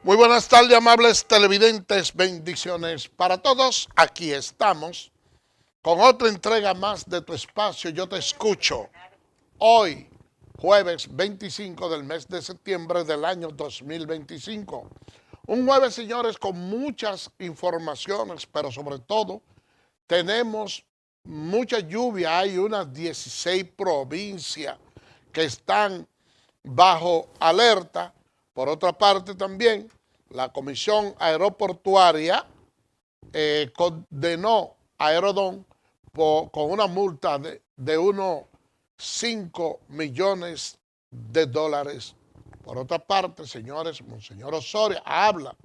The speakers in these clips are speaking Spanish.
Muy buenas tardes, amables televidentes, bendiciones para todos. Aquí estamos con otra entrega más de tu espacio. Yo te escucho hoy, jueves 25 del mes de septiembre del año 2025. Un jueves, señores, con muchas informaciones, pero sobre todo tenemos mucha lluvia. Hay unas 16 provincias que están bajo alerta. Por otra parte también, la Comisión Aeroportuaria condenó a Aerodón con una multa de unos 5 millones de dólares. Por otra parte, señores, Monseñor Osorio habla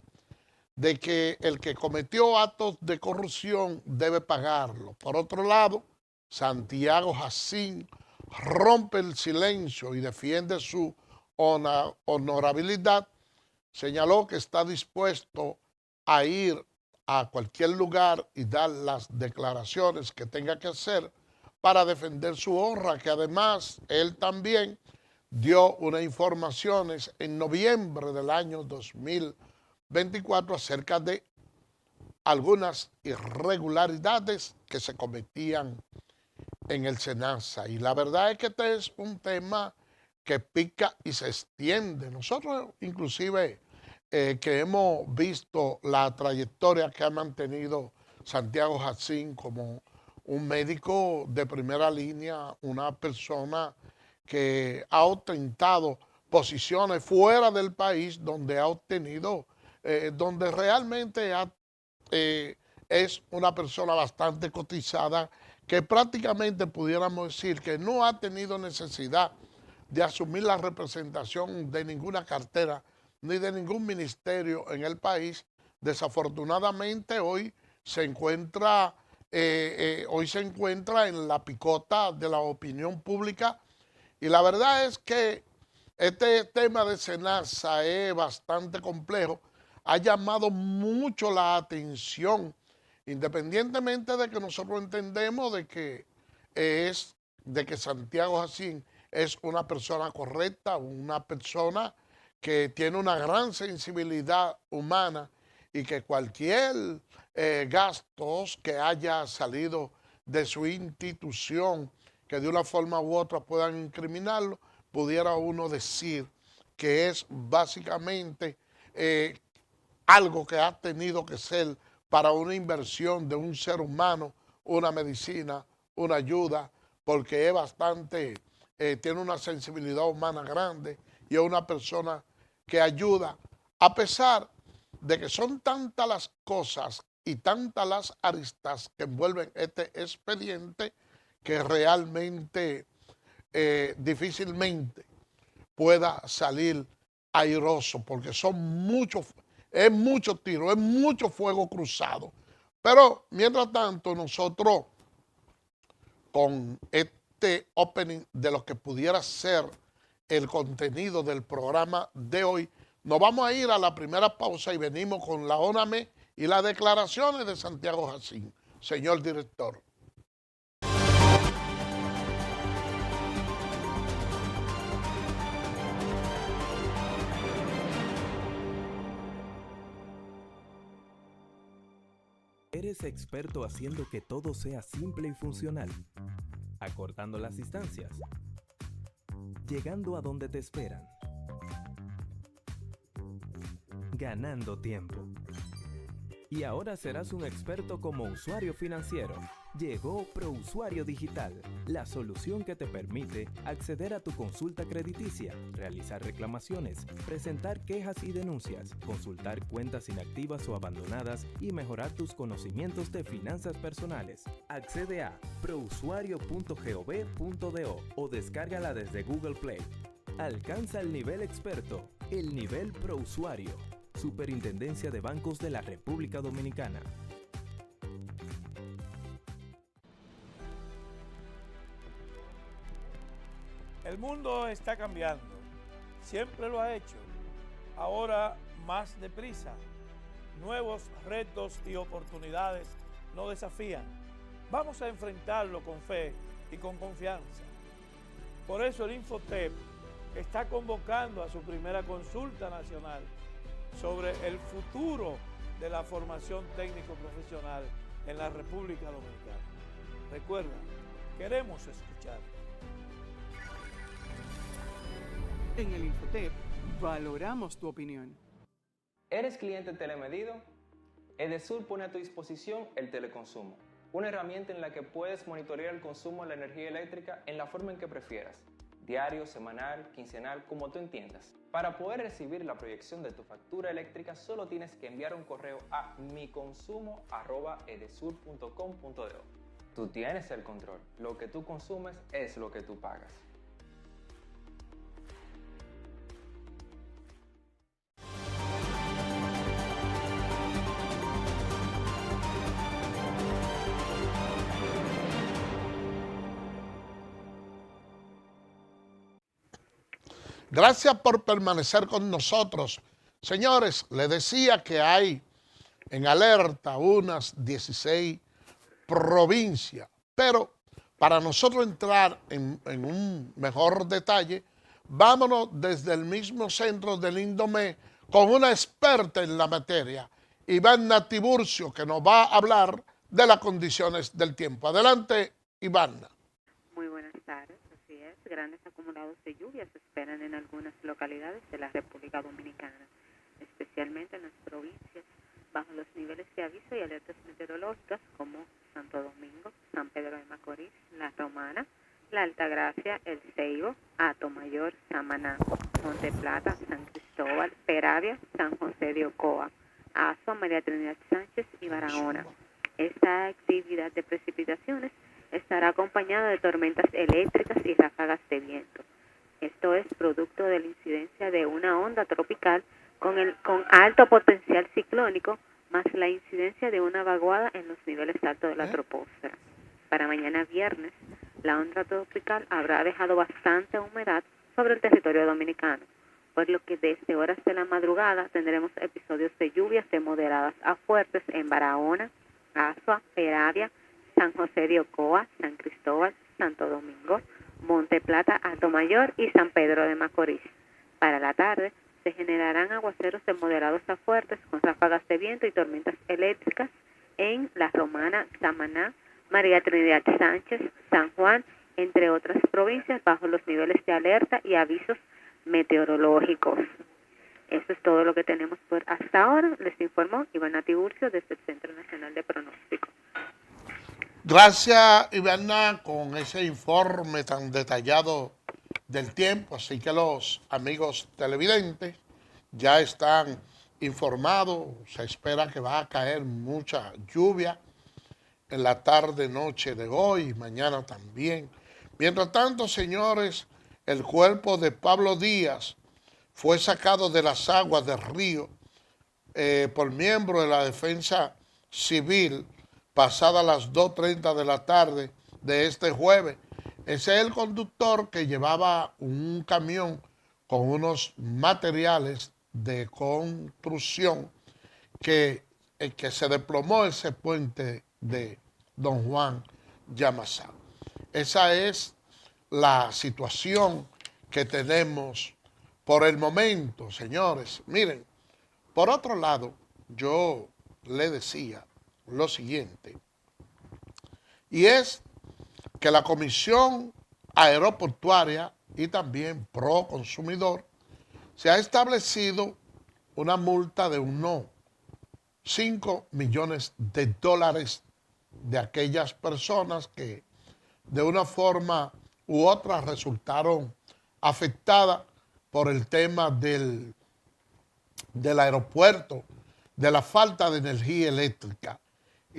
de que el que cometió actos de corrupción debe pagarlo. Por otro lado, Santiago Jacín rompe el silencio y defiende su honorabilidad. Señaló que está dispuesto a ir a cualquier lugar y dar las declaraciones que tenga que hacer para defender su honra, que además él también dio unas informaciones en noviembre del año 2024 acerca de algunas irregularidades que se cometían en el SENASA. Y la verdad es que este es un tema que pica y se extiende. Nosotros inclusive que hemos visto la trayectoria que ha mantenido Santiago Jacín como un médico de primera línea, una persona que ha ostentado posiciones fuera del país donde ha obtenido, donde realmente es una persona bastante cotizada que prácticamente pudiéramos decir que no ha tenido necesidad de asumir la representación de ninguna cartera ni de ningún ministerio en el país. Desafortunadamente hoy se encuentra en la picota de la opinión pública y la verdad es que este tema de SENASA es bastante complejo, ha llamado mucho la atención, independientemente de que nosotros entendemos de que Santiago Jacín es una persona correcta, una persona que tiene una gran sensibilidad humana y que cualquier gastos que haya salido de su institución que de una forma u otra puedan incriminarlo, pudiera uno decir que es básicamente algo que ha tenido que ser para una inversión de un ser humano, una medicina, una ayuda, porque es bastante, tiene una sensibilidad humana grande y es una persona que ayuda, a pesar de que son tantas las cosas y tantas las aristas que envuelven este expediente que realmente difícilmente pueda salir airoso, porque son muchos, es mucho tiro, es mucho fuego cruzado. Pero mientras tanto, nosotros con este opening de lo que pudiera ser el contenido del programa de hoy, nos vamos a ir a la primera pausa y venimos con la ONAME y las declaraciones de Santiago Jacín. Señor director. Eres experto haciendo que todo sea simple y funcional, acortando las distancias, llegando a donde te esperan, ganando tiempo. Y ahora serás un experto como usuario financiero. Llegó ProUsuario Digital, la solución que te permite acceder a tu consulta crediticia, realizar reclamaciones, presentar quejas y denuncias, consultar cuentas inactivas o abandonadas y mejorar tus conocimientos de finanzas personales. Accede a prousuario.gov.do o descárgala desde Google Play. Alcanza el nivel experto, el nivel ProUsuario. Superintendencia de Bancos de la República Dominicana. El mundo está cambiando, siempre lo ha hecho, ahora más deprisa. Nuevos retos y oportunidades nos desafían. Vamos a enfrentarlo con fe y con confianza. Por eso el Infotep está convocando a su primera consulta nacional sobre el futuro de la formación técnico-profesional en la República Dominicana. Recuerda, queremos escuchar. En el Infotep valoramos tu opinión. ¿Eres cliente telemedido? Edesur pone a tu disposición el teleconsumo, una herramienta en la que puedes monitorear el consumo de la energía eléctrica en la forma en que prefieras, diario, semanal, quincenal, como tú entiendas. Para poder recibir la proyección de tu factura eléctrica, solo tienes que enviar un correo a miconsumo@edesur.com.do. Tú tienes el control. Lo que tú consumes es lo que tú pagas. Gracias por permanecer con nosotros. Señores, les decía que hay en alerta unas 16 provincias, pero para nosotros entrar en un mejor detalle, vámonos desde el mismo centro del Indomé con una experta en la materia, Ivana Tiburcio, que nos va a hablar de las condiciones del tiempo. Adelante, Ivana. Muy buenas tardes, así es. Grandes acumulados de lluvia se esperan en algunas localidades de la República Dominicana, especialmente en las provincias bajo los niveles de aviso y alertas meteorológicas como Santo Domingo, San Pedro de Macorís, La Romana, La Altagracia, El Ceibo, Atomayor, Samaná, Monte Plata, San Cristóbal, Peravia, San José de Ocoa, Azua, María Trinidad Sánchez y Barahona. Esta actividad de precipitaciones estará acompañada de tormentas eléctricas y ráfagas de viento. Esto es producto de la incidencia de una onda tropical con alto potencial ciclónico, más la incidencia de una vaguada en los niveles altos de la troposfera. Para mañana viernes, la onda tropical habrá dejado bastante humedad sobre el territorio dominicano, por lo que desde horas de la madrugada tendremos episodios de lluvias de moderadas a fuertes en Barahona, Azua, Peravia, San José de Ocoa, San Cristóbal, Santo Domingo, Monte Plata, Atomayor y San Pedro de Macorís. Para la tarde se generarán aguaceros de moderados a fuertes con ráfagas de viento y tormentas eléctricas en La Romana, Samaná, María Trinidad Sánchez, San Juan, entre otras provincias bajo los niveles de alerta y avisos meteorológicos. Eso es todo lo que tenemos por hasta ahora. Les informó Ivana Tiburcio desde el Centro Nacional de Pronóstico. Gracias, Ivana, con ese informe tan detallado del tiempo. Así que los amigos televidentes ya están informados. Se espera que va a caer mucha lluvia en la tarde, noche de hoy y mañana también. Mientras tanto, señores, el cuerpo de Pablo Díaz fue sacado de las aguas del río por miembros de la Defensa Civil pasada las 2:30 de la tarde de este jueves. Ese es el conductor que llevaba un camión con unos materiales de construcción que se desplomó ese puente de Don Juan Yamasá. Esa es la situación que tenemos por el momento, señores. Miren, por otro lado, yo le decía lo siguiente, y es que la Comisión Aeroportuaria y también Proconsumidor se ha establecido una multa de unos 5 millones de dólares de aquellas personas que de una forma u otra resultaron afectadas por el tema del aeropuerto, de la falta de energía eléctrica.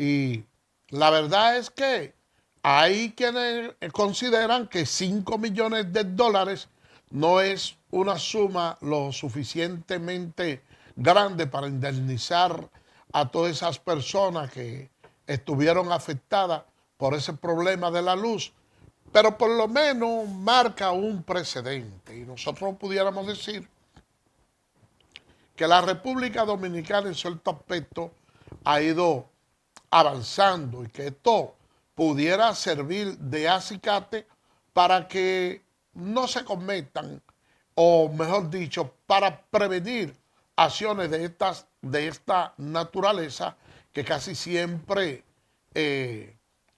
Y la verdad es que hay quienes consideran que 5 millones de dólares no es una suma lo suficientemente grande para indemnizar a todas esas personas que estuvieron afectadas por ese problema de la luz, pero por lo menos marca un precedente. Y nosotros pudiéramos decir que la República Dominicana en cierto aspecto ha ido avanzando y que esto pudiera servir de acicate para que no se cometan, o mejor dicho, para prevenir acciones de esta naturaleza que casi siempre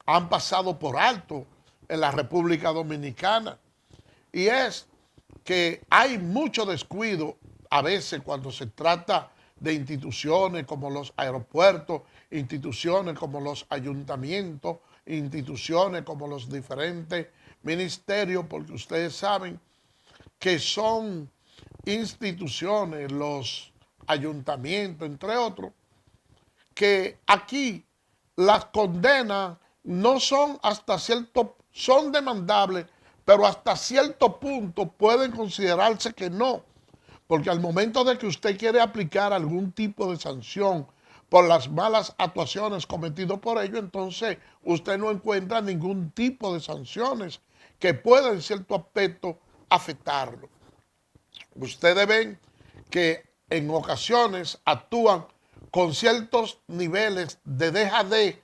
han pasado por alto en la República Dominicana. Y es que hay mucho descuido a veces cuando se trata de instituciones como los aeropuertos, instituciones como los ayuntamientos, instituciones como los diferentes ministerios, porque ustedes saben que son instituciones, los ayuntamientos, entre otros, que aquí las condenas no son hasta cierto, son demandables, pero hasta cierto punto pueden considerarse que no, porque al momento de que usted quiere aplicar algún tipo de sanción por las malas actuaciones cometidas por ellos, entonces usted no encuentra ningún tipo de sanciones que puedan en cierto aspecto afectarlo. Ustedes ven que en ocasiones actúan con ciertos niveles de dejadez.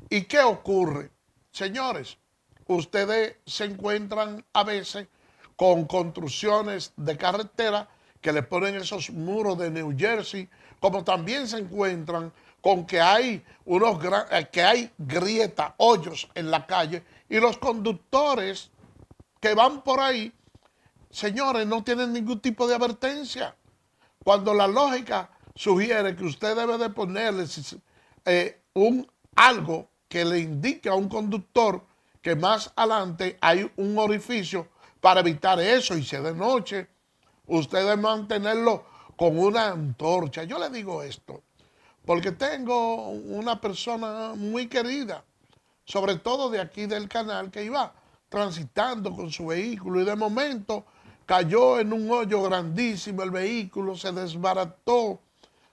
¿Y qué ocurre? Señores, ustedes se encuentran a veces con construcciones de carretera que le ponen esos muros de New Jersey, como también se encuentran con que hay grietas, hoyos en la calle, y los conductores que van por ahí, señores, no tienen ningún tipo de advertencia. Cuando la lógica sugiere que usted debe de ponerle algo que le indique a un conductor que más adelante hay un orificio para evitar eso, y si es de noche, usted debe mantenerlo con una antorcha. Yo le digo esto porque tengo una persona muy querida, sobre todo de aquí del canal, que iba transitando con su vehículo y de momento cayó en un hoyo grandísimo el vehículo, se desbarató,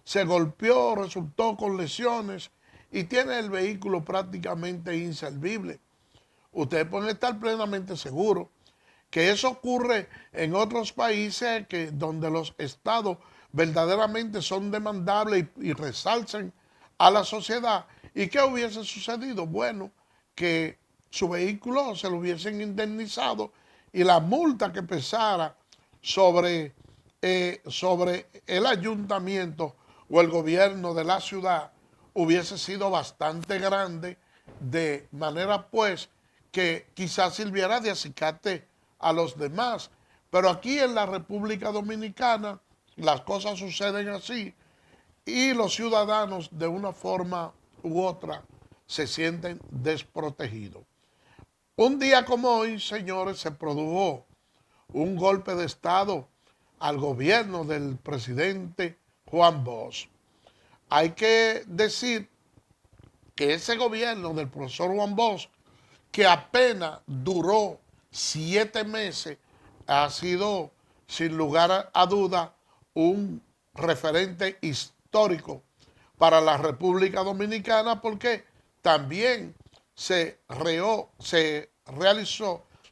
se golpeó, resultó con lesiones y tiene el vehículo prácticamente inservible. Ustedes pueden estar plenamente seguros que eso ocurre en otros países donde los estados verdaderamente son demandables y resalcen a la sociedad. ¿Y qué hubiese sucedido? Bueno, que su vehículo se lo hubiesen indemnizado y la multa que pesara sobre el ayuntamiento o el gobierno de la ciudad hubiese sido bastante grande, de manera pues que quizás sirviera de acicate a los demás. Pero aquí en la República Dominicana las cosas suceden así y los ciudadanos de una forma u otra se sienten desprotegidos. Un día como hoy, señores, se produjo un golpe de Estado al gobierno del presidente Juan Bosch. Hay que decir que ese gobierno del profesor Juan Bosch, que apenas duró 7 meses, ha sido, sin lugar a duda, un referente histórico para la República Dominicana, porque también se realizó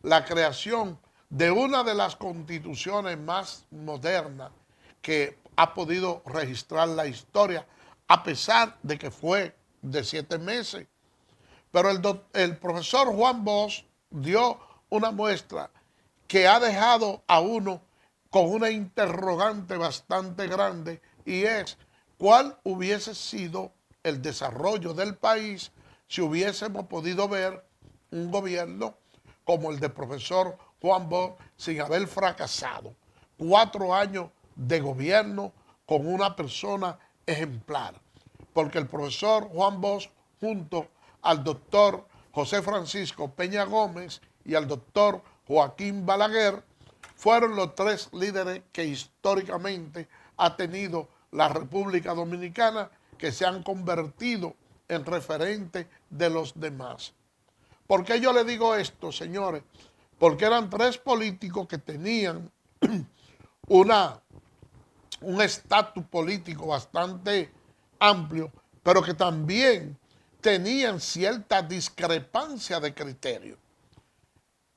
la creación de una de las constituciones más modernas que ha podido registrar la historia, a pesar de que fue de 7 meses. Pero el profesor Juan Bosch dio una muestra que ha dejado a uno con una interrogante bastante grande, y es cuál hubiese sido el desarrollo del país si hubiésemos podido ver un gobierno como el del profesor Juan Bosch sin haber fracasado. 4 años de gobierno con una persona ejemplar, porque el profesor Juan Bosch, junto al doctor José Francisco Peña Gómez y al doctor Joaquín Balaguer, fueron los 3 líderes que históricamente ha tenido la República Dominicana, que se han convertido en referentes de los demás. ¿Por qué yo le digo esto, señores? Porque eran 3 políticos que tenían un estatus político bastante amplio, pero que también tenían cierta discrepancia de criterio.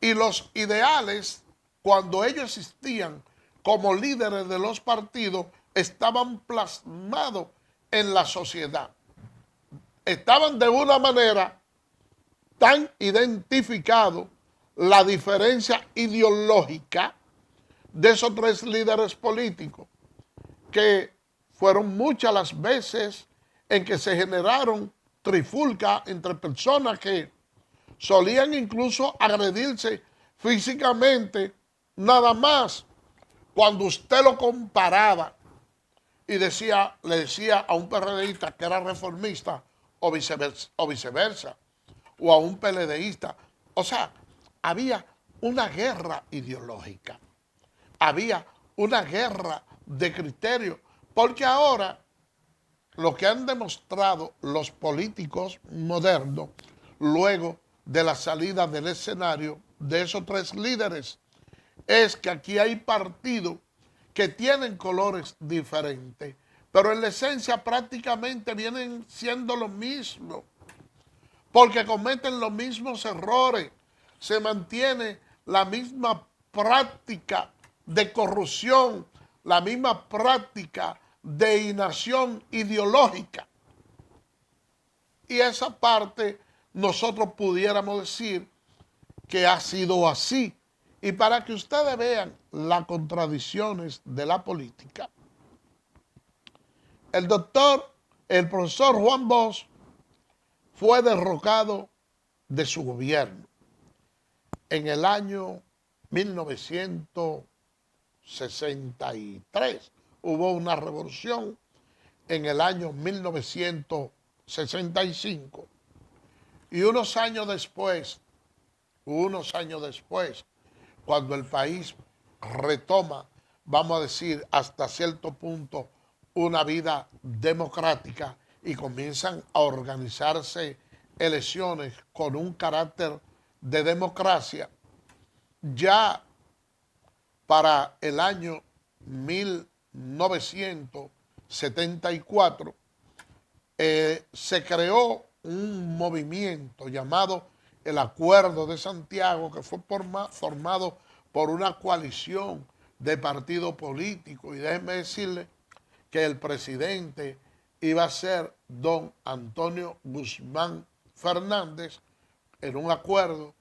Y los ideales, cuando ellos existían como líderes de los partidos, estaban plasmados en la sociedad. Estaban de una manera tan identificados la diferencia ideológica de esos 3 líderes políticos, que fueron muchas las veces en que se generaron trifulcas entre personas que solían incluso agredirse físicamente, nada más cuando usted lo comparaba y le decía a un PRDista que era reformista o viceversa, o a un PLDista. O sea, había una guerra ideológica, había una guerra de criterio, porque ahora lo que han demostrado los políticos modernos, luego de la salida del escenario de esos tres líderes, es que aquí hay partidos que tienen colores diferentes, pero en la esencia prácticamente vienen siendo lo mismo, porque cometen los mismos errores, se mantiene la misma práctica de corrupción, la misma práctica de inacción ideológica. Y esa parte nosotros pudiéramos decir que ha sido así. Y para que ustedes vean las contradicciones de la política, el profesor Juan Bosch fue derrocado de su gobierno en el año 1963. Hubo una revolución en el año 1965 y unos años después, cuando el país retoma, vamos a decir, hasta cierto punto, una vida democrática y comienzan a organizarse elecciones con un carácter de democracia, ya para el año 1974 se creó un movimiento llamado el Acuerdo de Santiago, que fue formado por una coalición de partidos políticos. Y déjenme decirle que el presidente iba a ser don Antonio Guzmán Fernández, en un acuerdo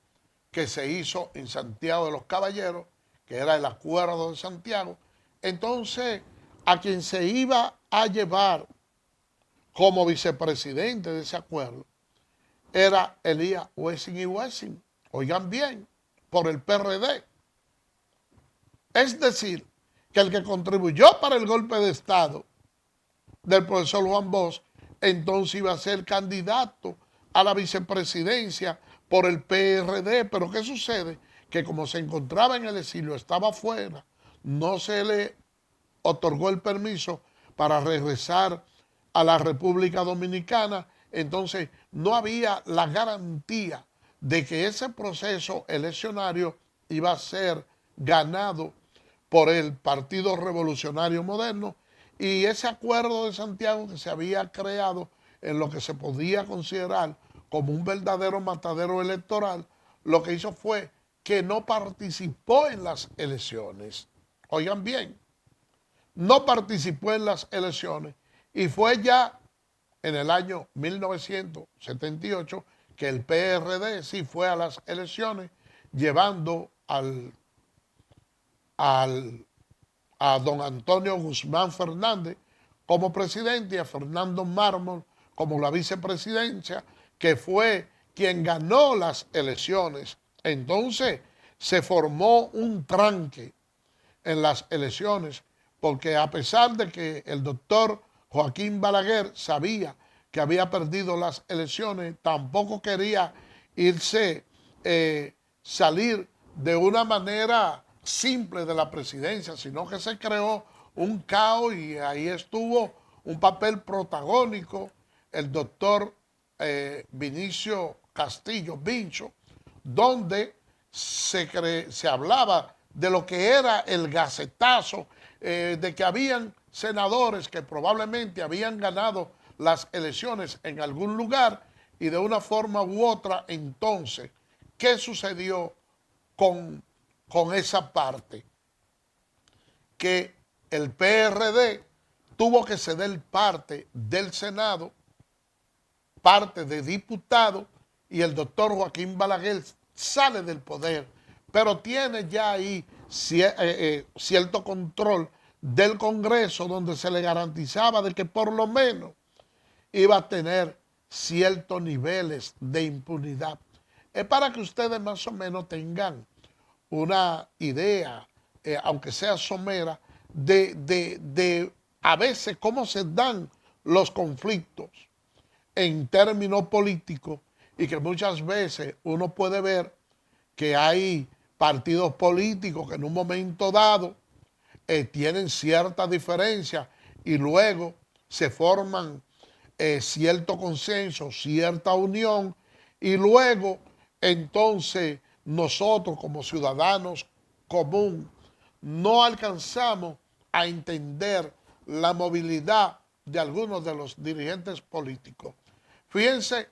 que se hizo en Santiago de los Caballeros, que era el Acuerdo de Santiago. Entonces, a quien se iba a llevar como vicepresidente de ese acuerdo era Elías Wessing y Wessing, oigan bien, por el PRD. Es decir, que el que contribuyó para el golpe de Estado del profesor Juan Bosch, entonces iba a ser candidato a la vicepresidencia por el PRD. Pero ¿qué sucede? Que como se encontraba en el exilio, estaba afuera, no se le otorgó el permiso para regresar a la República Dominicana. Entonces no había la garantía de que ese proceso eleccionario iba a ser ganado por el Partido Revolucionario Moderno, y ese Acuerdo de Santiago que se había creado en lo que se podía considerar como un verdadero matadero electoral, lo que hizo fue que no participó en las elecciones. Oigan bien, no participó en las elecciones, y fue ya en el año 1978 que el PRD sí fue a las elecciones, llevando a don Antonio Guzmán Fernández como presidente y a Fernando Mármol como la vicepresidencia, que fue quien ganó las elecciones. Entonces se formó un tranque en las elecciones, porque a pesar de que el doctor Joaquín Balaguer sabía que había perdido las elecciones, tampoco quería salir de una manera simple de la presidencia, sino que se creó un caos, y ahí estuvo un papel protagónico el doctor Vinicio Castillo Vincho, donde se hablaba de lo que era el gacetazo, de que habían senadores que probablemente habían ganado las elecciones en algún lugar, y de una forma u otra. Entonces, ¿qué sucedió con esa parte? Que el PRD tuvo que ceder parte del Senado, parte de diputados, y el doctor Joaquín Balaguer sale del poder, pero tiene ya ahí cierto control del Congreso, donde se le garantizaba de que por lo menos iba a tener ciertos niveles de impunidad. Es para que ustedes más o menos tengan una idea, aunque sea somera, de a veces cómo se dan los conflictos en términos políticos, y que muchas veces uno puede ver que hay partidos políticos que en un momento dado tienen cierta diferencia y luego se forman cierto consenso, cierta unión, y luego entonces nosotros como ciudadanos común no alcanzamos a entender la movilidad de algunos de los dirigentes políticos. Fíjense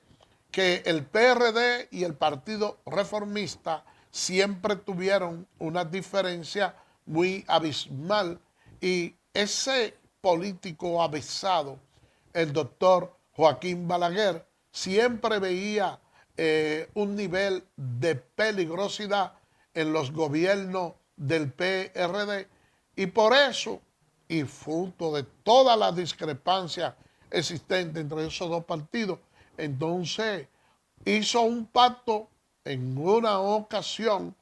que el PRD y el Partido Reformista siempre tuvieron una diferencia muy abismal, y ese político avesado, el doctor Joaquín Balaguer, siempre veía un nivel de peligrosidad en los gobiernos del PRD, y por eso, y fruto de toda la discrepancia existente entre esos dos partidos, entonces hizo un pacto en una ocasión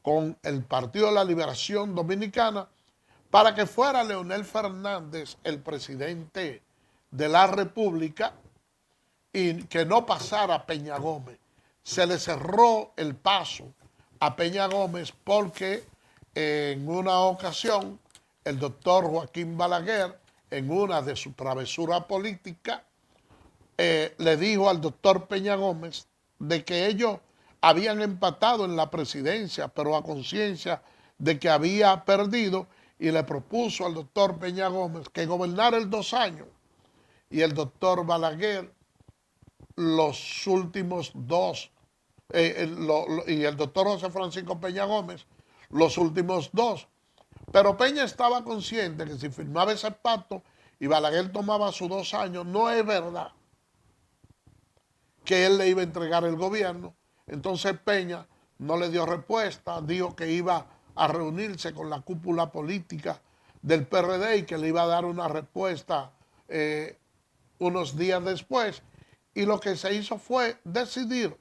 con el Partido de la Liberación Dominicana para que fuera Leonel Fernández el presidente de la República y que no pasara Peña Gómez. Se le cerró el paso a Peña Gómez porque en una ocasión el doctor Joaquín Balaguer, en una de sus travesuras políticas, le dijo al doctor Peña Gómez de que ellos habían empatado en la presidencia, pero a conciencia de que había perdido, y le propuso al doctor Peña Gómez que gobernara el 2 años, y el doctor Balaguer los últimos 2, y el doctor José Francisco Peña Gómez los últimos 2. Pero Peña estaba consciente que si firmaba ese pacto y Balaguer tomaba sus 2 años, no es verdad que él le iba a entregar el gobierno. Entonces Peña no le dio respuesta, dijo que iba a reunirse con la cúpula política del PRD y que le iba a dar una respuesta unos días después. Y lo que se hizo fue decidir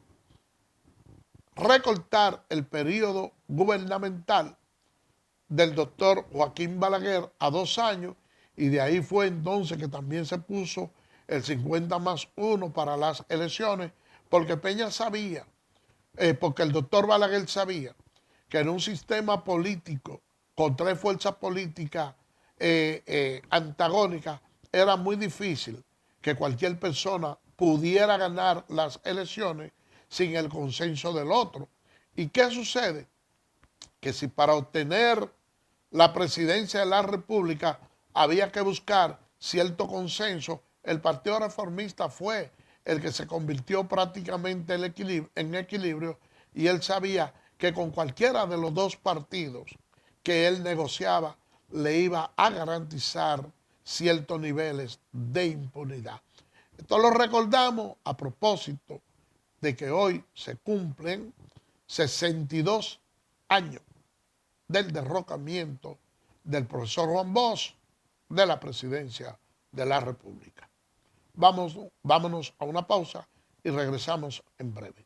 recortar el periodo gubernamental del doctor Joaquín Balaguer a 2 años, y de ahí fue entonces que también se puso el 50+1 para las elecciones, porque Peña sabía, porque el doctor Balaguer sabía que en un sistema político con 3 fuerzas políticas antagónicas era muy difícil que cualquier persona pudiera ganar las elecciones sin el consenso del otro. ¿Y qué sucede? Que si para obtener la presidencia de la República había que buscar cierto consenso, el Partido Reformista fue el que se convirtió prácticamente en equilibrio, y él sabía que con cualquiera de los dos partidos que él negociaba le iba a garantizar ciertos niveles de impunidad. Esto lo recordamos a propósito de que hoy se cumplen 62 años del derrocamiento del profesor Juan Bosch de la presidencia de la República. Vámonos a una pausa y regresamos en breve.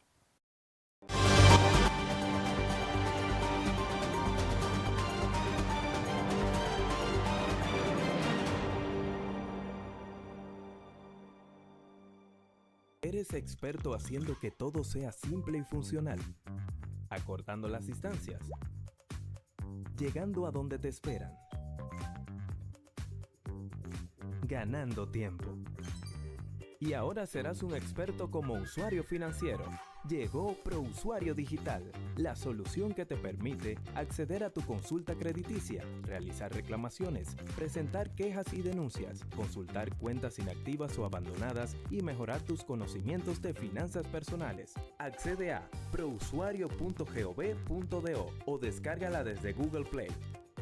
¿Eres experto haciendo que todo sea simple y funcional? Acortando las distancias. Llegando a donde te esperan. Ganando tiempo. Y ahora serás un experto como usuario financiero. Llegó ProUsuario Digital, la solución que te permite acceder a tu consulta crediticia, realizar reclamaciones, presentar quejas y denuncias, consultar cuentas inactivas o abandonadas y mejorar tus conocimientos de finanzas personales. Accede a prousuario.gov.do o descárgala desde Google Play.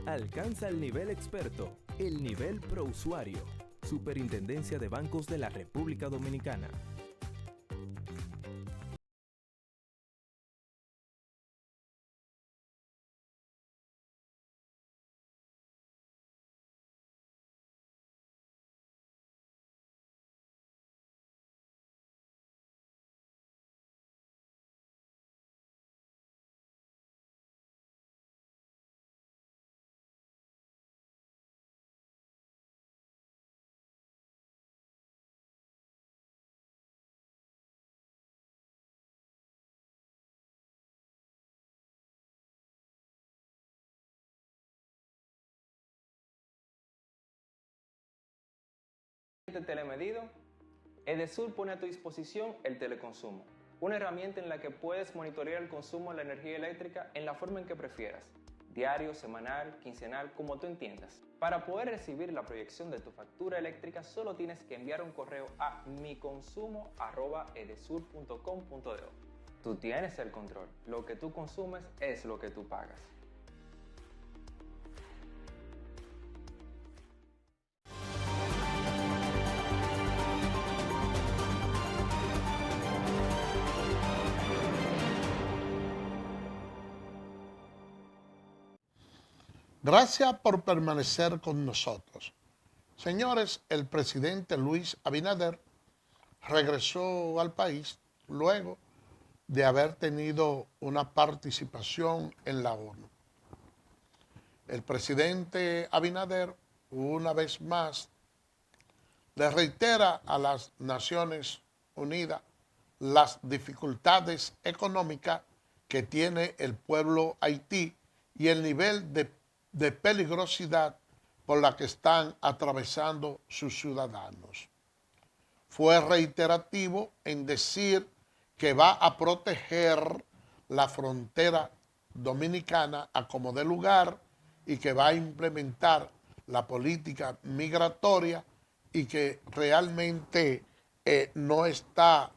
Alcanza el nivel experto, el nivel ProUsuario. Superintendencia de Bancos de la República Dominicana. cliente telemedido, Edesur pone a tu disposición el teleconsumo, una herramienta en la que puedes monitorear el consumo de la energía eléctrica en la forma en que prefieras, diario, semanal, quincenal, como tú entiendas. Para poder recibir la proyección de tu factura eléctrica, solo tienes que enviar un correo a miconsumo@edesur.com.do. Tú tienes el control. Lo que tú consumes es lo que tú pagas. Gracias por permanecer con nosotros. Señores, el presidente Luis Abinader regresó al país luego de haber tenido una participación en la ONU. El presidente Abinader, una vez más, le reitera a las Naciones Unidas las dificultades económicas que tiene el pueblo haití y el nivel de peligrosidad por la que están atravesando sus ciudadanos. Fue reiterativo en decir que va a proteger la frontera dominicana a como dé lugar y que va a implementar la política migratoria y que realmente no está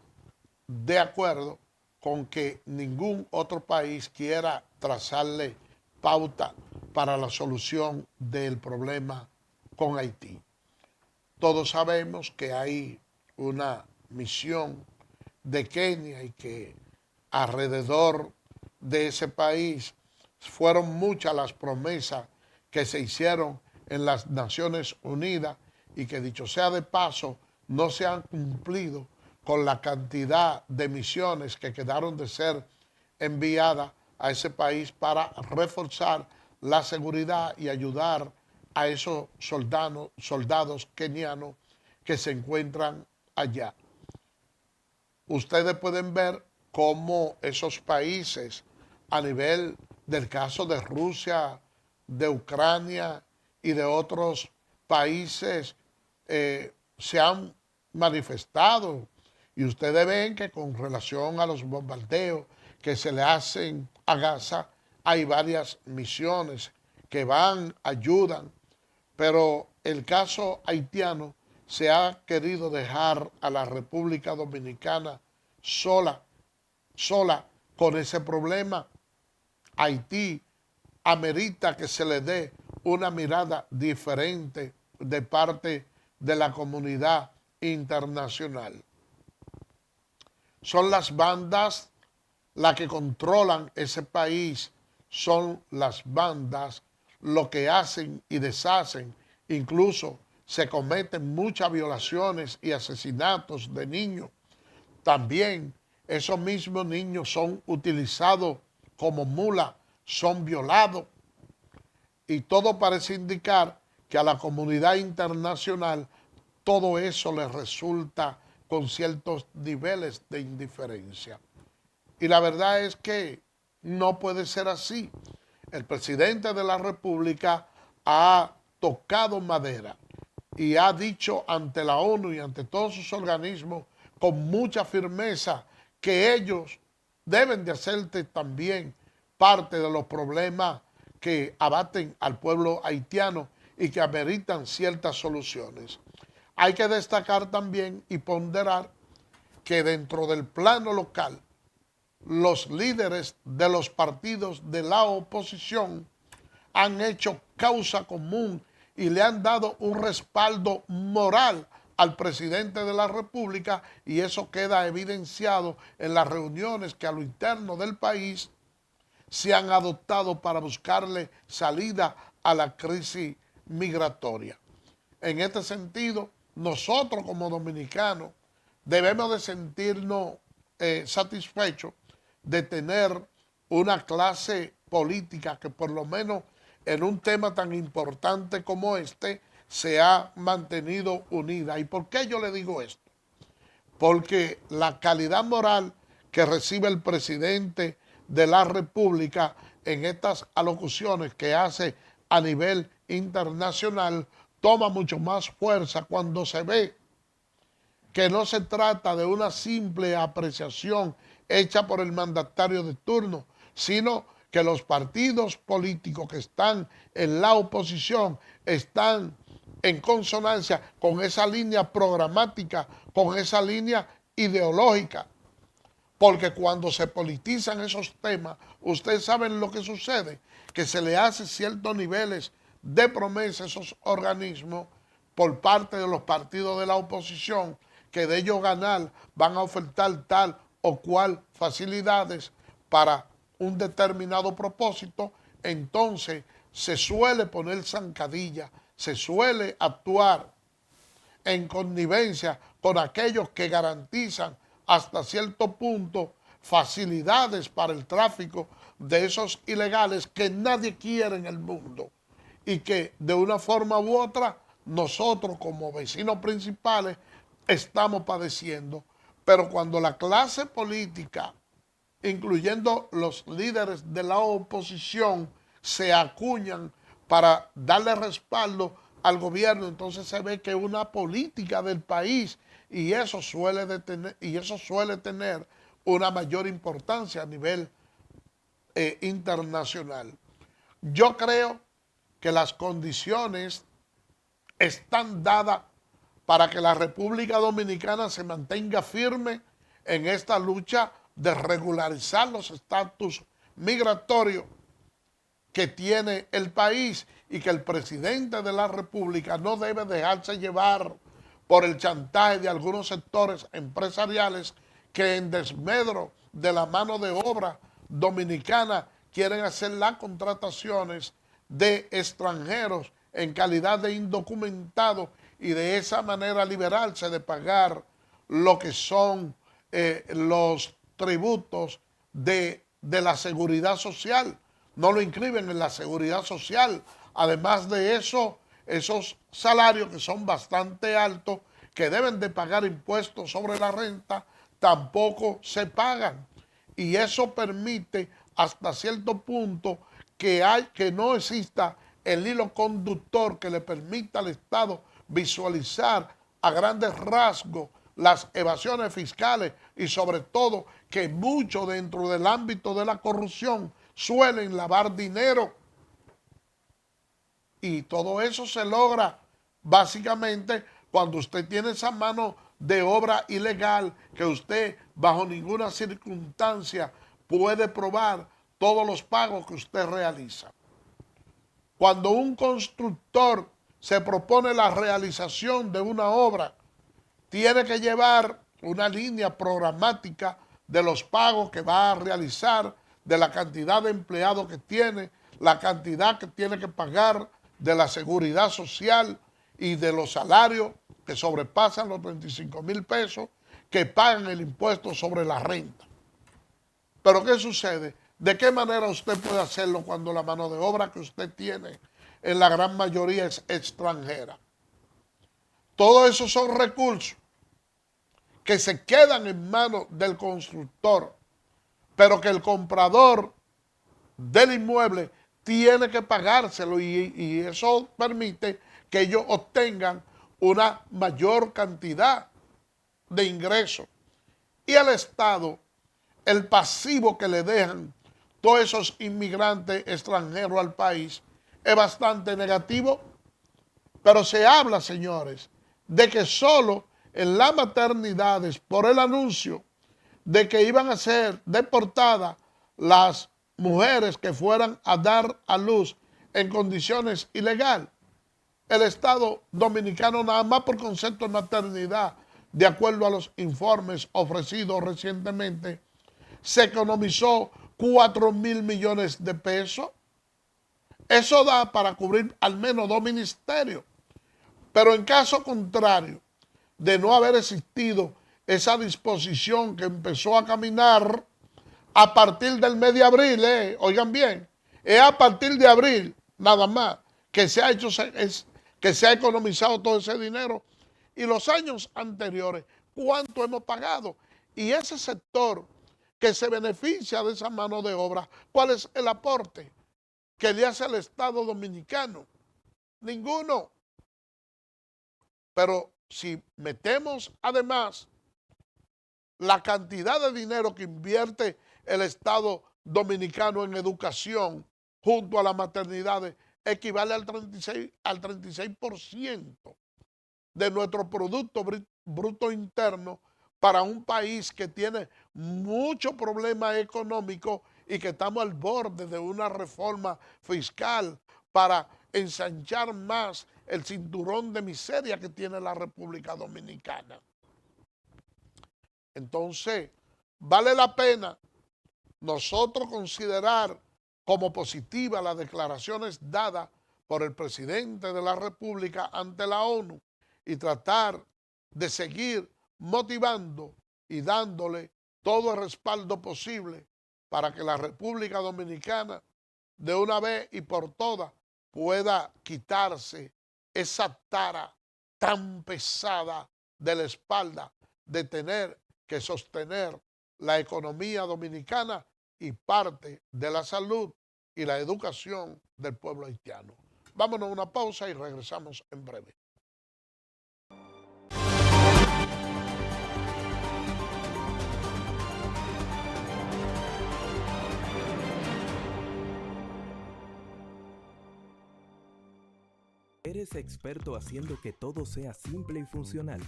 de acuerdo con que ningún otro país quiera trazarle pauta para la solución del problema con Haití. Todos sabemos que hay una misión de Kenia y que alrededor de ese país fueron muchas las promesas que se hicieron en las Naciones Unidas y que, dicho sea de paso, no se han cumplido con la cantidad de misiones que quedaron de ser enviadas a ese país para reforzar la seguridad y ayudar a esos soldados kenianos que se encuentran allá. Ustedes pueden ver cómo esos países, a nivel del caso de Rusia, de Ucrania y de otros países, se han manifestado. Y ustedes ven que con relación a los bombardeos que se le hacen a Gaza, hay varias misiones que van, ayudan, pero el caso haitiano se ha querido dejar a la República Dominicana sola con ese problema. Haití amerita que se le dé una mirada diferente de parte de la comunidad internacional. Son las bandas las que controlan ese país, son las bandas lo que hacen y deshacen. Incluso se cometen muchas violaciones y asesinatos de niños. También esos mismos niños son utilizados como mulas, son violados. Y todo parece indicar que a la comunidad internacional todo eso les resulta con ciertos niveles de indiferencia. Y la verdad es que no puede ser así. El presidente de la República ha tocado madera y ha dicho ante la ONU y ante todos sus organismos con mucha firmeza que ellos deben de hacerte también parte de los problemas que abaten al pueblo haitiano y que ameritan ciertas soluciones. Hay que destacar también y ponderar que dentro del plano local, los líderes de los partidos de la oposición han hecho causa común y le han dado un respaldo moral al presidente de la República, y eso queda evidenciado en las reuniones que a lo interno del país se han adoptado para buscarle salida a la crisis migratoria. En este sentido, nosotros como dominicanos debemos de sentirnos satisfechos de tener una clase política que por lo menos en un tema tan importante como este se ha mantenido unida. ¿Y por qué yo le digo esto? Porque la calidad moral que recibe el presidente de la República en estas alocuciones que hace a nivel internacional toma mucho más fuerza cuando se ve que no se trata de una simple apreciación hecha por el mandatario de turno, sino que los partidos políticos que están en la oposición están en consonancia con esa línea programática, con esa línea ideológica. Porque cuando se politizan esos temas, ustedes saben lo que sucede, que se le hace ciertos niveles de promesa a esos organismos por parte de los partidos de la oposición, que de ellos ganar van a ofertar tal o cual facilidades para un determinado propósito. Entonces se suele poner zancadilla, se suele actuar en connivencia con aquellos que garantizan hasta cierto punto facilidades para el tráfico de esos ilegales que nadie quiere en el mundo y que de una forma u otra nosotros como vecinos principales estamos padeciendo. Pero cuando la clase política, incluyendo los líderes de la oposición, se acuñan para darle respaldo al gobierno, entonces se ve que una política del país y eso suele tener una mayor importancia a nivel internacional. Yo creo que las condiciones están dadas para que la República Dominicana se mantenga firme en esta lucha de regularizar los estatus migratorios que tiene el país y que el presidente de la República no debe dejarse llevar por el chantaje de algunos sectores empresariales que en desmedro de la mano de obra dominicana quieren hacer las contrataciones de extranjeros en calidad de indocumentados y de esa manera liberarse de pagar lo que son los tributos de la seguridad social. No lo inscriben en la seguridad social. Además de eso, esos salarios que son bastante altos, que deben de pagar impuestos sobre la renta, tampoco se pagan. Y eso permite hasta cierto punto que no exista el hilo conductor que le permita al Estado visualizar a grandes rasgos las evasiones fiscales y sobre todo que mucho dentro del ámbito de la corrupción suelen lavar dinero. Y todo eso se logra básicamente cuando usted tiene esa mano de obra ilegal que usted bajo ninguna circunstancia puede probar todos los pagos que usted realiza. Cuando un constructor se propone la realización de una obra, tiene que llevar una línea programática de los pagos que va a realizar, de la cantidad de empleados que tiene, la cantidad que tiene que pagar de la seguridad social y de los salarios que sobrepasan los 35,000 pesos que pagan el impuesto sobre la renta. Pero ¿qué sucede? ¿De qué manera usted puede hacerlo cuando la mano de obra que usted tiene en la gran mayoría es extranjera? Todos esos son recursos que se quedan en manos del constructor, pero que el comprador del inmueble tiene que pagárselo y eso permite que ellos obtengan una mayor cantidad de ingresos. Y al Estado, el pasivo que le dejan todos esos inmigrantes extranjeros al país es bastante negativo. Pero se habla, señores, de que solo en las maternidades, por el anuncio de que iban a ser deportadas las mujeres que fueran a dar a luz en condiciones ilegales, el Estado dominicano, nada más por concepto de maternidad, de acuerdo a los informes ofrecidos recientemente, se economizó 4,000 millones de pesos. Eso da para cubrir al menos 2 ministerios. Pero en caso contrario de no haber existido esa disposición que empezó a caminar a partir del mes de abril, oigan bien, es a partir de abril nada más que se ha hecho, que se ha economizado todo ese dinero. Y los años anteriores, ¿cuánto hemos pagado? Y ese sector que se beneficia de esa mano de obra, ¿cuál es el aporte que le hace al Estado dominicano? Ninguno. Pero si metemos además la cantidad de dinero que invierte el Estado dominicano en educación junto a las maternidades, equivale al 36% de nuestro Producto Bruto Interno para un país que tiene muchos problemas económicos y que estamos al borde de una reforma fiscal para ensanchar más el cinturón de miseria que tiene la República Dominicana. Entonces, vale la pena nosotros considerar como positivas las declaraciones dadas por el presidente de la República ante la ONU y tratar de seguir motivando y dándole todo el respaldo posible para que la República Dominicana de una vez y por todas pueda quitarse esa tara tan pesada de la espalda de tener que sostener la economía dominicana y parte de la salud y la educación del pueblo haitiano. Vámonos a una pausa y regresamos en breve. ¿Eres experto haciendo que todo sea simple y funcional?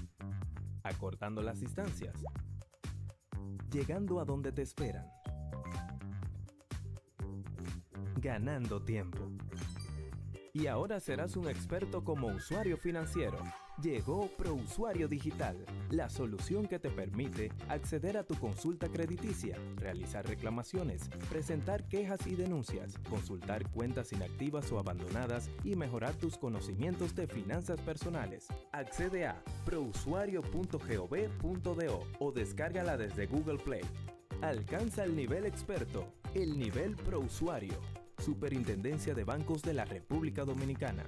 Acortando las distancias. Llegando a donde te esperan. Ganando tiempo. Y ahora serás un experto como usuario financiero. Llegó ProUsuario Digital, la solución que te permite acceder a tu consulta crediticia, realizar reclamaciones, presentar quejas y denuncias, consultar cuentas inactivas o abandonadas y mejorar tus conocimientos de finanzas personales. Accede a prousuario.gov.do o descárgala desde Google Play. Alcanza el nivel experto, el nivel ProUsuario. Superintendencia de Bancos de la República Dominicana.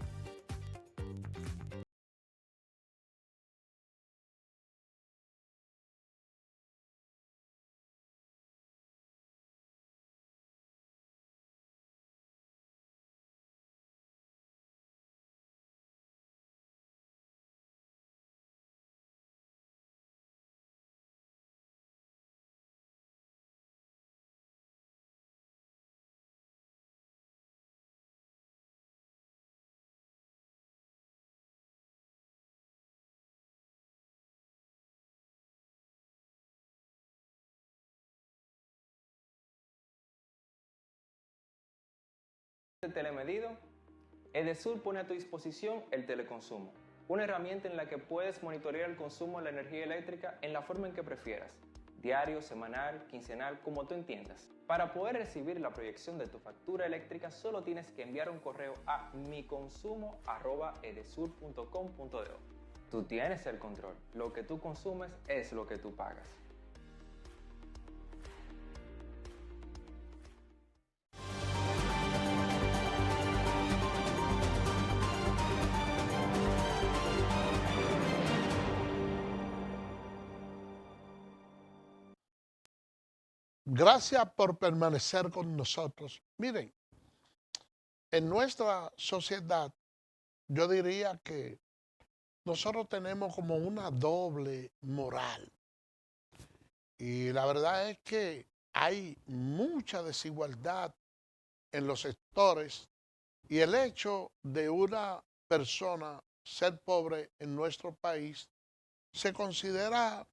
De telemedido, Edesur pone a tu disposición el teleconsumo, una herramienta en la que puedes monitorear el consumo de la energía eléctrica en la forma en que prefieras, diario, semanal, quincenal, como tú entiendas. Para poder recibir la proyección de tu factura eléctrica, solo tienes que enviar un correo a miconsumo@edesur.com.do. Tú tienes el control, lo que tú consumes es lo que tú pagas. Gracias por permanecer con nosotros. Miren, en nuestra sociedad, yo diría que nosotros tenemos como una doble moral. Y la verdad es que hay mucha desigualdad en los sectores y el hecho de una persona ser pobre en nuestro país se considera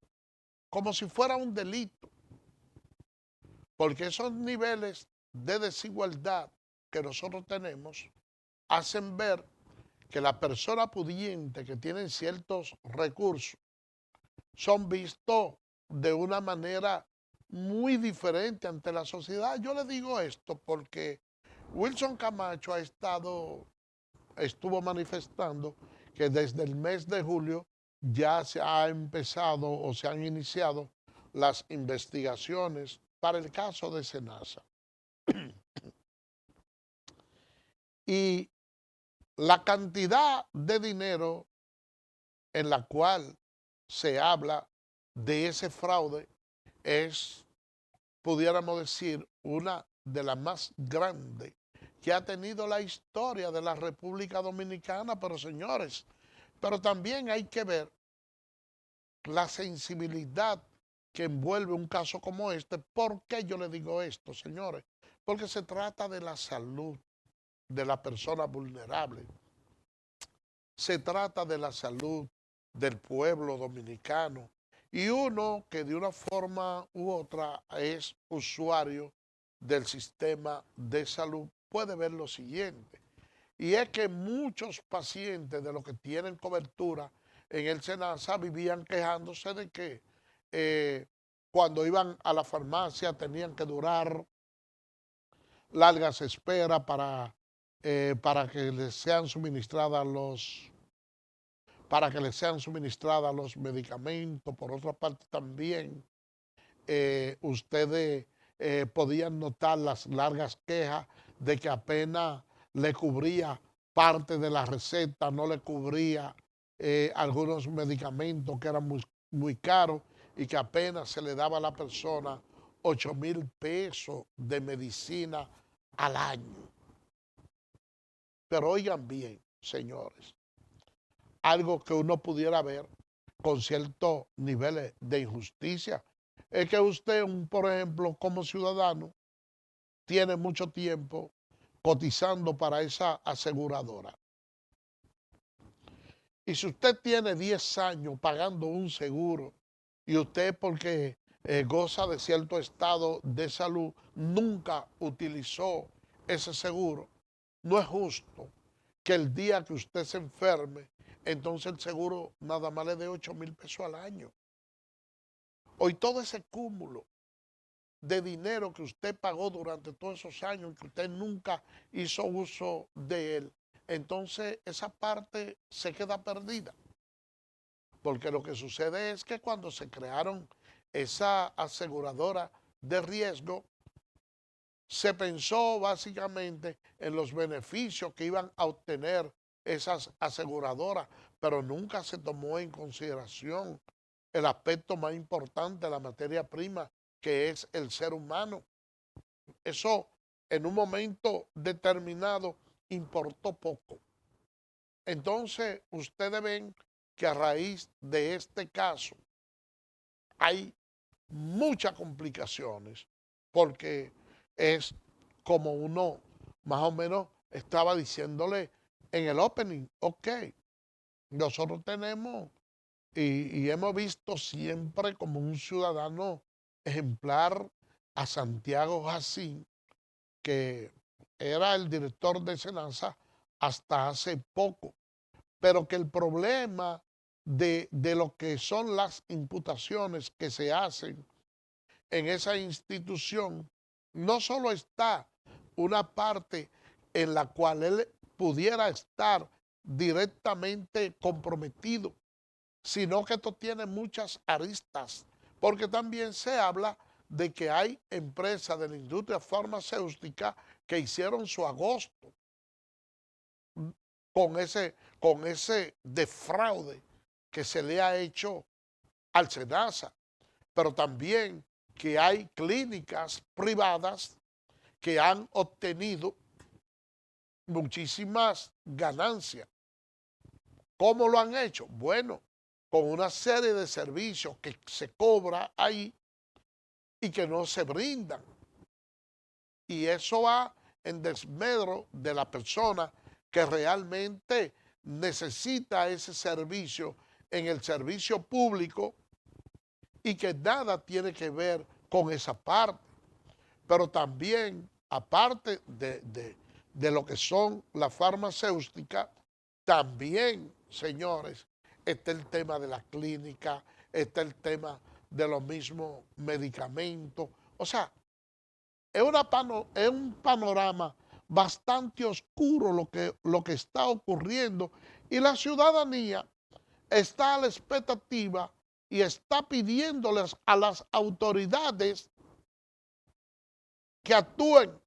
como si fuera un delito. Porque esos niveles de desigualdad que nosotros tenemos hacen ver que las personas pudientes que tienen ciertos recursos son vistos de una manera muy diferente ante la sociedad. Yo le digo esto porque Wilson Camacho estuvo manifestando que desde el mes de julio ya se ha empezado o se han iniciado las investigaciones para el caso de Senasa. Y la cantidad de dinero en la cual se habla de ese fraude es, pudiéramos decir, una de las más grandes que ha tenido la historia de la República Dominicana. Pero señores, pero también hay que ver la sensibilidad que envuelve un caso como este. ¿Por qué yo le digo esto, señores? Porque se trata de la salud de la persona vulnerable. Se trata de la salud del pueblo dominicano. Y uno que de una forma u otra es usuario del sistema de salud puede ver lo siguiente. Y es que muchos pacientes de los que tienen cobertura en el SENASA vivían quejándose de que cuando iban a la farmacia tenían que durar largas esperas para que les sean suministradas los medicamentos. Por otra parte también ustedes podían notar las largas quejas de que apenas le cubría parte de la receta, no le cubría algunos medicamentos que eran muy caros y que apenas se le daba a la persona 8,000 pesos de medicina al año. Pero oigan bien, señores, algo que uno pudiera ver con ciertos niveles de injusticia es que usted, por ejemplo, como ciudadano, tiene mucho tiempo cotizando para esa aseguradora. Y si usted tiene 10 años pagando un seguro y usted porque goza de cierto estado de salud nunca utilizó ese seguro, no es justo que el día que usted se enferme, entonces el seguro nada más le dé 8,000 pesos al año. Hoy todo ese cúmulo de dinero que usted pagó durante todos esos años y que usted nunca hizo uso de él, entonces esa parte se queda perdida. Porque lo que sucede es que cuando se crearon esa aseguradora de riesgo, se pensó básicamente en los beneficios que iban a obtener esas aseguradoras, pero nunca se tomó en consideración el aspecto más importante de la materia prima, que es el ser humano. Eso en un momento determinado importó poco. Entonces, ustedes ven que a raíz de este caso hay muchas complicaciones, porque es como uno más o menos estaba diciéndole en el opening, ok, nosotros tenemos y hemos visto siempre como un ciudadano ejemplar a Santiago Jacín, que era el director de SENASA hasta hace poco, pero que el problema de lo que son las imputaciones que se hacen en esa institución, no solo está una parte en la cual él pudiera estar directamente comprometido, sino que esto tiene muchas aristas, porque también se habla de que hay empresas de la industria farmacéutica que hicieron su agosto con ese defraude que se le ha hecho al SENASA, pero también que hay clínicas privadas que han obtenido muchísimas ganancias. ¿Cómo lo han hecho? Bueno, con una serie de servicios que se cobra ahí y que no se brindan. Y eso va en desmedro de la persona que realmente necesita ese servicio en el servicio público y que nada tiene que ver con esa parte. Pero también, aparte de lo que son las farmacéuticas, también, señores, está el tema de la clínica, está el tema de los mismos medicamentos. O sea, es un panorama bastante oscuro lo que está ocurriendo, y la ciudadanía está a la expectativa y está pidiéndoles a las autoridades que actúen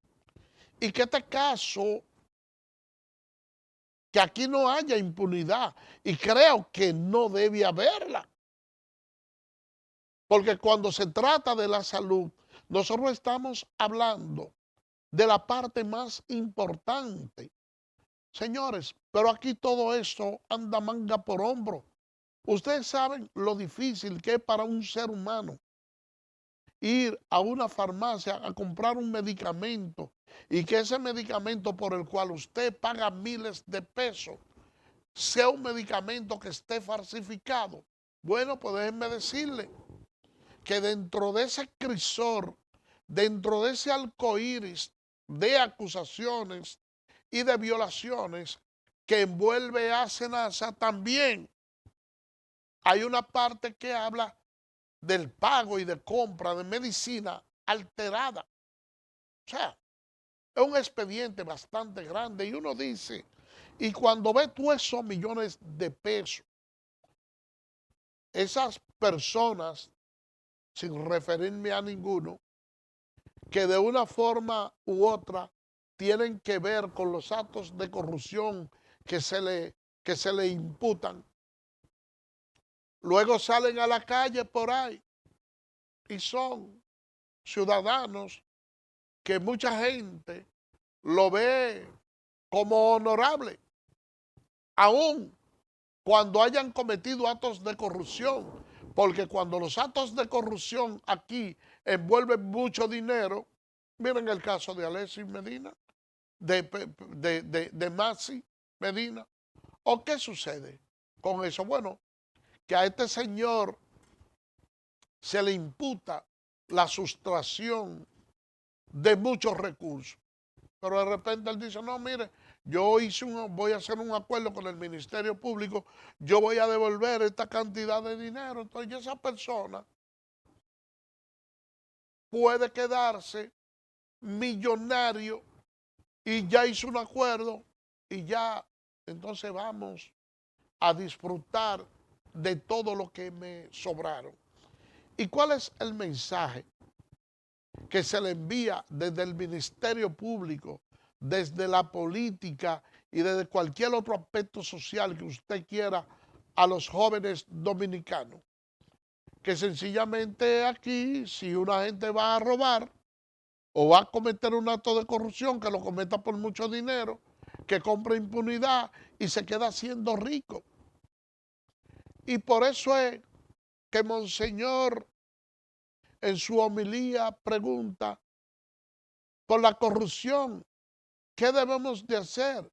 y que este caso, que aquí no haya impunidad, y creo que no debe haberla. Porque cuando se trata de la salud, nosotros estamos hablando de la parte más importante. Señores, pero aquí todo eso anda manga por hombro. Ustedes saben lo difícil que es para un ser humano ir a una farmacia a comprar un medicamento y que ese medicamento por el cual usted paga miles de pesos sea un medicamento que esté falsificado. Bueno, pues déjenme decirle que dentro de ese crisor, dentro de ese arcoíris de acusaciones y de violaciones que envuelve a Senasa, también hay una parte que habla del pago y de compra de medicina alterada. O sea, es un expediente bastante grande y uno dice, y cuando ve tú esos millones de pesos, esas personas, sin referirme a ninguno, que de una forma u otra tienen que ver con los actos de corrupción que se le imputan, luego salen a la calle por ahí y son ciudadanos que mucha gente lo ve como honorable, aun cuando hayan cometido actos de corrupción, porque cuando los actos de corrupción aquí envuelven mucho dinero, miren el caso de Alexis Medina, de Maxi Medina, ¿o qué sucede con eso? Bueno, que a este señor se le imputa la sustracción de muchos recursos. Pero de repente él dice, no, mire, voy a hacer un acuerdo con el Ministerio Público, yo voy a devolver esta cantidad de dinero. Entonces esa persona puede quedarse millonario y ya hizo un acuerdo y ya, entonces vamos a disfrutar de todo lo que me sobraron. ¿Y cuál es el mensaje que se le envía desde el Ministerio Público, desde la política y desde cualquier otro aspecto social que usted quiera a los jóvenes dominicanos? Que sencillamente aquí, si una gente va a robar o va a cometer un acto de corrupción, que lo cometa por mucho dinero, que compre impunidad y se queda siendo rico. Y por eso es que Monseñor en su homilía pregunta por la corrupción, ¿qué debemos de hacer?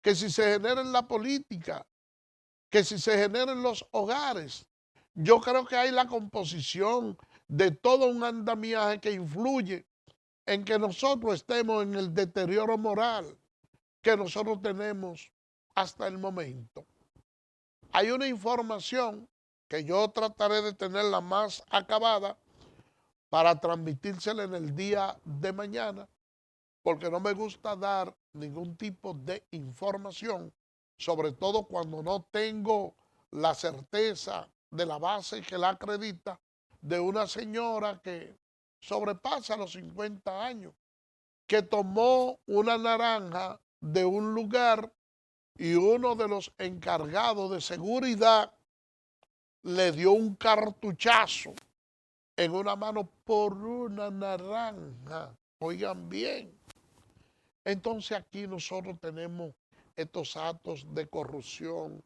Que si se genera en la política, que si se genera en los hogares. Yo creo que hay la composición de todo un andamiaje que influye en que nosotros estemos en el deterioro moral que nosotros tenemos hasta el momento. Hay una información que yo trataré de tenerla más acabada para transmitírsela en el día de mañana, porque no me gusta dar ningún tipo de información, sobre todo cuando no tengo la certeza de la base que la acredita, de una señora que sobrepasa los 50 años, que tomó una naranja de un lugar y uno de los encargados de seguridad le dio un cartuchazo en una mano por una naranja. Oigan bien. Entonces aquí nosotros tenemos estos actos de corrupción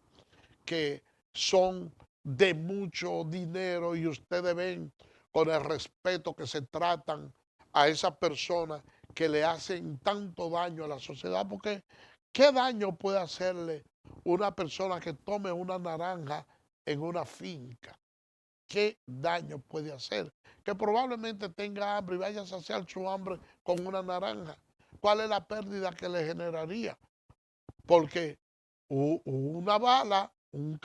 que son de mucho dinero y ustedes ven con el respeto que se tratan a esas personas que le hacen tanto daño a la sociedad, porque ¿qué daño puede hacerle una persona que tome una naranja en una finca? ¿Qué daño puede hacer? Que probablemente tenga hambre y vaya a saciar su hambre con una naranja. ¿Cuál es la pérdida que le generaría? Porque una bala, un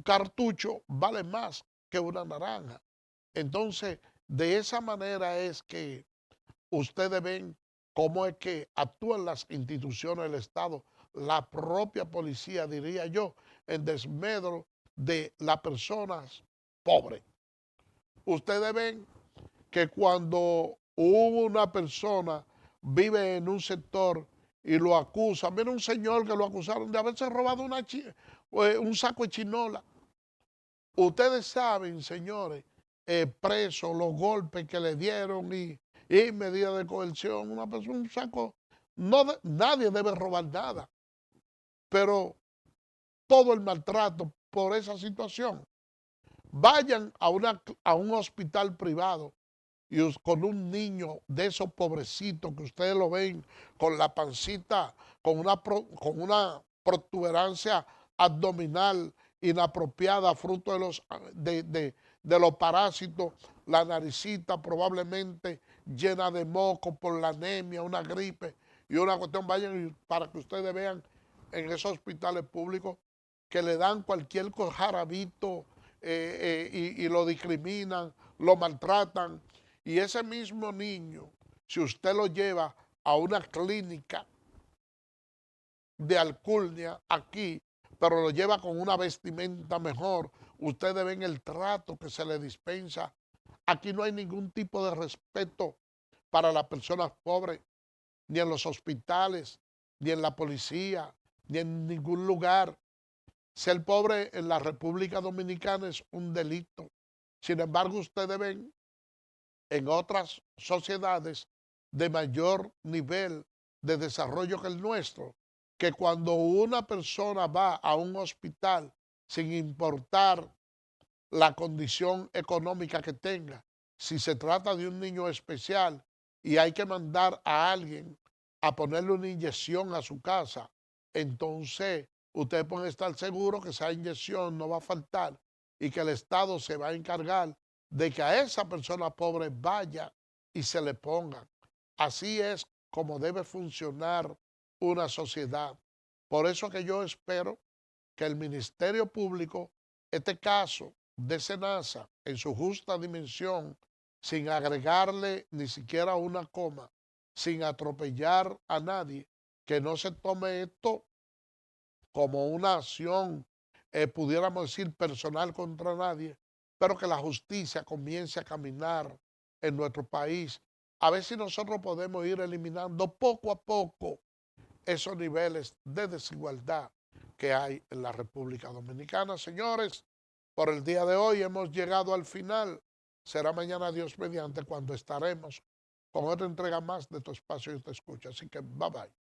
cartucho vale más que una naranja. Entonces, de esa manera es que ustedes ven cómo es que actúan las instituciones del Estado, la propia policía, diría yo, en desmedro de las personas pobres. Ustedes ven que cuando una persona vive en un sector y lo acusa, mira un señor que lo acusaron de haberse robado un saco de chinola. Ustedes saben, señores, presos, los golpes que le dieron y medidas de coerción. Una persona, un saco, nadie debe robar nada. Pero todo el maltrato por esa situación. Vayan a un hospital privado y con un niño de esos pobrecitos que ustedes lo ven con la pancita, con una protuberancia abdominal inapropiada, fruto de los parásitos, la naricita probablemente llena de moco por la anemia, una gripe y una cuestión. Vayan para que ustedes vean en esos hospitales públicos que le dan cualquier jarabito y lo discriminan, lo maltratan. Y ese mismo niño, si usted lo lleva a una clínica de alcurnia aquí, pero lo lleva con una vestimenta mejor, ustedes ven el trato que se le dispensa. Aquí no hay ningún tipo de respeto para las personas pobres, ni en los hospitales, ni en la policía, ni en ningún lugar. Ser pobre en la República Dominicana es un delito. Sin embargo, ustedes ven en otras sociedades de mayor nivel de desarrollo que el nuestro, que cuando una persona va a un hospital, sin importar la condición económica que tenga, si se trata de un niño especial y hay que mandar a alguien a ponerle una inyección a su casa, entonces ustedes pueden estar seguros que esa inyección no va a faltar y que el Estado se va a encargar de que a esa persona pobre vaya y se le pongan. Así es como debe funcionar una sociedad. Por eso que yo espero que el Ministerio Público, este caso de SENASA, en su justa dimensión, sin agregarle ni siquiera una coma, sin atropellar a nadie, que no se tome esto como una acción, pudiéramos decir, personal contra nadie, pero que la justicia comience a caminar en nuestro país. A ver si nosotros podemos ir eliminando poco a poco esos niveles de desigualdad que hay en la República Dominicana. Señores, por el día de hoy hemos llegado al final. Será mañana, Dios mediante, cuando estaremos con otra entrega más de tu espacio y te escucha. Así que bye bye.